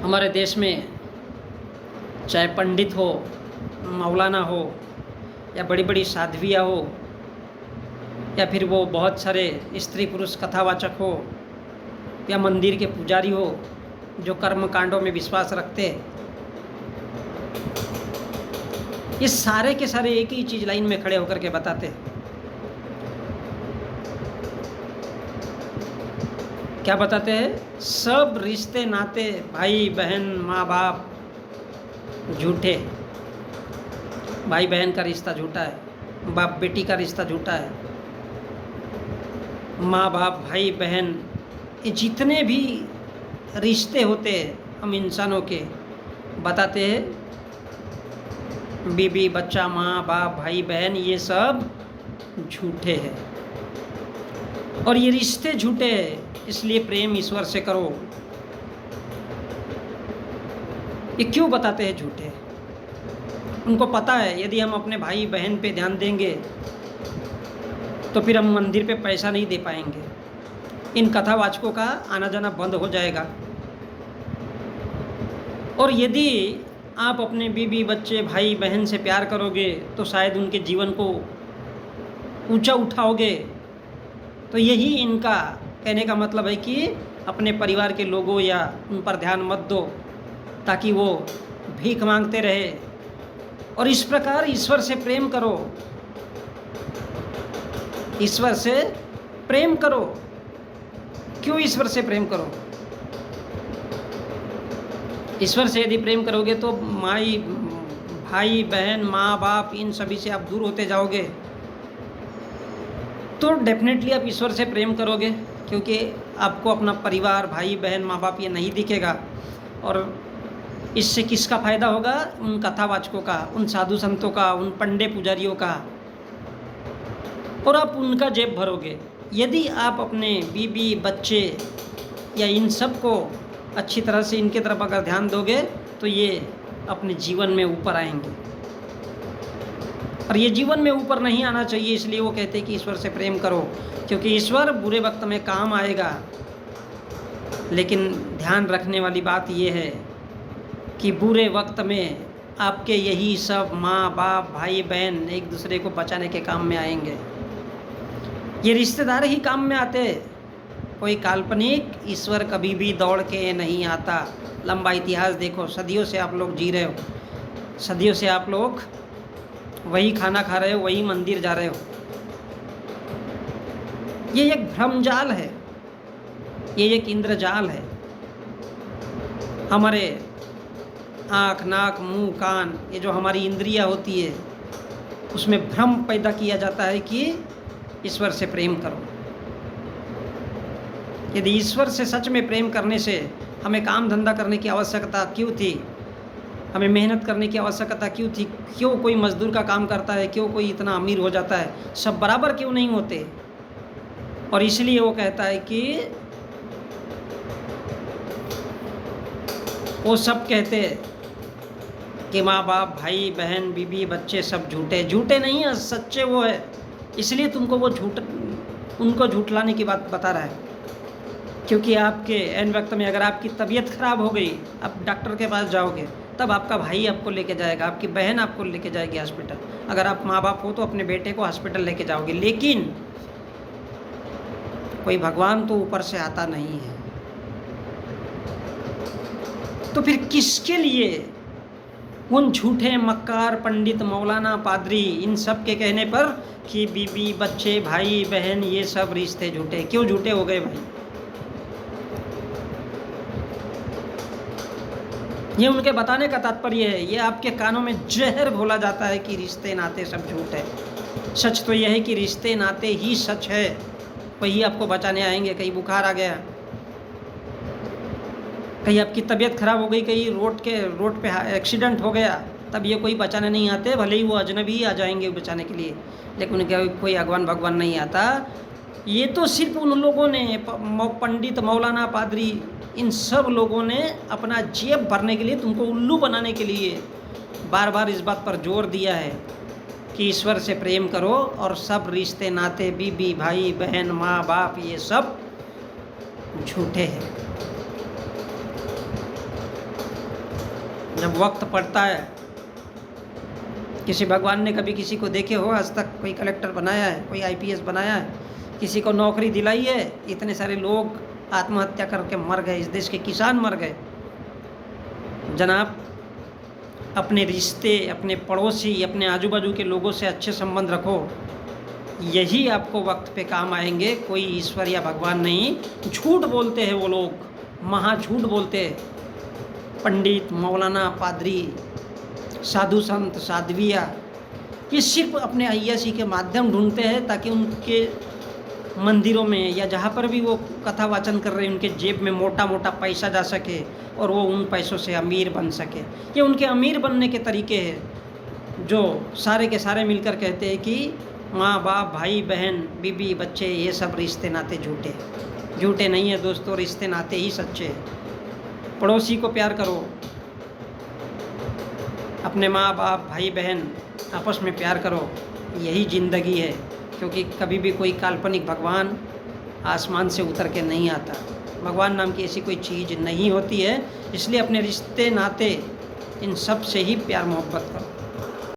हमारे देश में चाहे पंडित हो, मौलाना हो, या बड़ी बड़ी साध्वियाँ हो, या फिर वो बहुत सारे स्त्री पुरुष कथावाचक हो, या मंदिर के पुजारी हो जो कर्म कांडों में विश्वास रखते हैं, ये सारे के सारे एक ही चीज लाइन में खड़े होकर के बताते हैं। क्या बताते हैं? सब रिश्ते नाते, भाई बहन, माँ बाप झूठे। भाई बहन का रिश्ता झूठा है, बाप बेटी का रिश्ता झूठा है, माँ बाप भाई बहन, ये जितने भी रिश्ते होते हैं हम इंसानों के, बताते हैं बीबी बच्चा, माँ बाप भाई बहन, ये सब झूठे हैं। और ये रिश्ते झूठे हैं, इसलिए प्रेम ईश्वर से करो। ये क्यों बताते हैं झूठे? उनको पता है यदि हम अपने भाई बहन पे ध्यान देंगे तो फिर हम मंदिर पे पैसा नहीं दे पाएंगे, इन कथावाचकों का आना जाना बंद हो जाएगा। और यदि आप अपने बीबी बच्चे भाई बहन से प्यार करोगे तो शायद उनके जीवन को ऊंचा उठाओगे। तो यही इनका कहने का मतलब है कि अपने परिवार के लोगों या उन पर ध्यान मत दो ताकि वो भीख मांगते रहे। और इस प्रकार ईश्वर से प्रेम करो, ईश्वर से प्रेम करो। क्यों ईश्वर से प्रेम करो? ईश्वर से यदि प्रेम करोगे तो माई भाई बहन माँ बाप इन सभी से आप दूर होते जाओगे, तो डेफिनेटली आप ईश्वर से प्रेम करोगे, क्योंकि आपको अपना परिवार भाई बहन माँ बाप ये नहीं दिखेगा। और इससे किसका फ़ायदा होगा? उन कथावाचकों का, उन साधु संतों का, उन पंडे पुजारियों का। और आप उनका जेब भरोगे। यदि आप अपने बीबी बच्चे या इन सब को अच्छी तरह से इनके तरफ अगर ध्यान दोगे तो ये अपने जीवन में ऊपर आएंगे। और ये जीवन में ऊपर नहीं आना चाहिए, इसलिए वो कहते हैं कि ईश्वर से प्रेम करो, क्योंकि ईश्वर बुरे वक्त में काम आएगा। लेकिन ध्यान रखने वाली बात ये है कि बुरे वक्त में आपके यही सब माँ बाप भाई बहन एक दूसरे को बचाने के काम में आएंगे। ये रिश्तेदार ही काम में आते हैं, कोई काल्पनिक ईश्वर कभी भी दौड़ के नहीं आता। लंबा इतिहास देखो, सदियों से आप लोग जी रहे हो, सदियों से आप लोग वही खाना खा रहे हो, वही मंदिर जा रहे हो। ये एक भ्रमजाल है, ये एक इंद्रजाल है। हमारे आँख नाक मुंह कान, ये जो हमारी इंद्रियां होती है, उसमें भ्रम पैदा किया जाता है कि ईश्वर से प्रेम करो। यदि ईश्वर से सच में प्रेम करने से हमें काम धंधा करने की आवश्यकता क्यों थी, हमें मेहनत करने की आवश्यकता क्यों थी? क्यों कोई मजदूर का काम करता है, क्यों कोई इतना अमीर हो जाता है? सब बराबर क्यों नहीं होते? और इसलिए वो कहता है कि वो सब कहते हैं कि माँ बाप भाई बहन बीबी बच्चे सब झूठे। झूठे नहीं है, सच्चे वो है। इसलिए तुमको वो उनको झूठलाने की बात बता रहा है। क्योंकि आपके एन वक्त में अगर आपकी तबीयत खराब हो गई, आप डॉक्टर के पास जाओगे, तब आपका भाई आपको लेके जाएगा, आपकी बहन आपको लेके जाएगी हॉस्पिटल। अगर आप माँ बाप हो तो अपने बेटे को हॉस्पिटल लेके जाओगे। लेकिन कोई भगवान तो ऊपर से आता नहीं है। तो फिर किसके लिए उन झूठे मक्कार पंडित मौलाना पादरी इन सब के कहने पर कि बीबी बच्चे भाई बहन ये सब रिश्ते झूठे? क्यों झूठे हो गए भाई? ये उनके बताने का तात्पर्य है। ये आपके कानों में जहर घोला जाता है कि रिश्ते नाते सब झूठ है। सच तो यह है कि रिश्ते नाते ही सच है, वही आपको बचाने आएंगे। कहीं बुखार आ गया, कहीं आपकी तबीयत खराब हो गई, कहीं रोड पे एक्सीडेंट हो गया, तब ये कोई बचाने नहीं आते। भले ही वो अजनबी ही आ जाएंगे बचाने के लिए, लेकिन उनके कोई भगवान नहीं आता। ये तो सिर्फ उन लोगों ने, पंडित मौलाना पादरी, इन सब लोगों ने अपना जेब भरने के लिए, तुमको उल्लू बनाने के लिए बार बार इस बात पर जोर दिया है कि ईश्वर से प्रेम करो। और सब रिश्ते नाते बीबी भाई बहन माँ बाप ये सब झूठे हैं। जब वक्त पड़ता है, किसी भगवान ने कभी किसी को देखे हो आज तक? कोई कलेक्टर बनाया है, कोई आईपीएस बनाया है, किसी को नौकरी दिलाई है? इतने सारे लोग आत्महत्या करके मर गए, इस देश के किसान मर गए। जनाब, अपने रिश्ते, अपने पड़ोसी, अपने आजू बाजू के लोगों से अच्छे संबंध रखो, यही आपको वक्त पे काम आएंगे। कोई ईश्वर या भगवान नहीं। झूठ बोलते हैं वो लोग, महा झूठ बोलते हैं। पंडित, मौलाना, पादरी, साधु संत, साध्वियाँ, ये सिर्फ अपने अय्यासी के माध्यम ढूंढते हैं ताकि उनके मंदिरों में या जहाँ पर भी वो कथा वाचन कर रहे हैं उनके जेब में मोटा मोटा पैसा जा सके और वो उन पैसों से अमीर बन सके। ये उनके अमीर बनने के तरीके हैं, जो सारे के सारे मिलकर कहते हैं कि माँ बाप, भाई बहन, बीबी बच्चे, ये सब रिश्ते नाते झूठे झूठे नहीं है दोस्तों, रिश्ते नाते ही सच्चे हैं। पड़ोसी को प्यार करो, अपने माँ बाप, भाई बहन आपस में प्यार करो, यही ज़िंदगी है। क्योंकि कभी भी कोई काल्पनिक भगवान आसमान से उतर के नहीं आता। भगवान नाम की ऐसी कोई चीज़ नहीं होती है। इसलिए अपने रिश्ते नाते इन सब से ही प्यार मोहब्बत करो।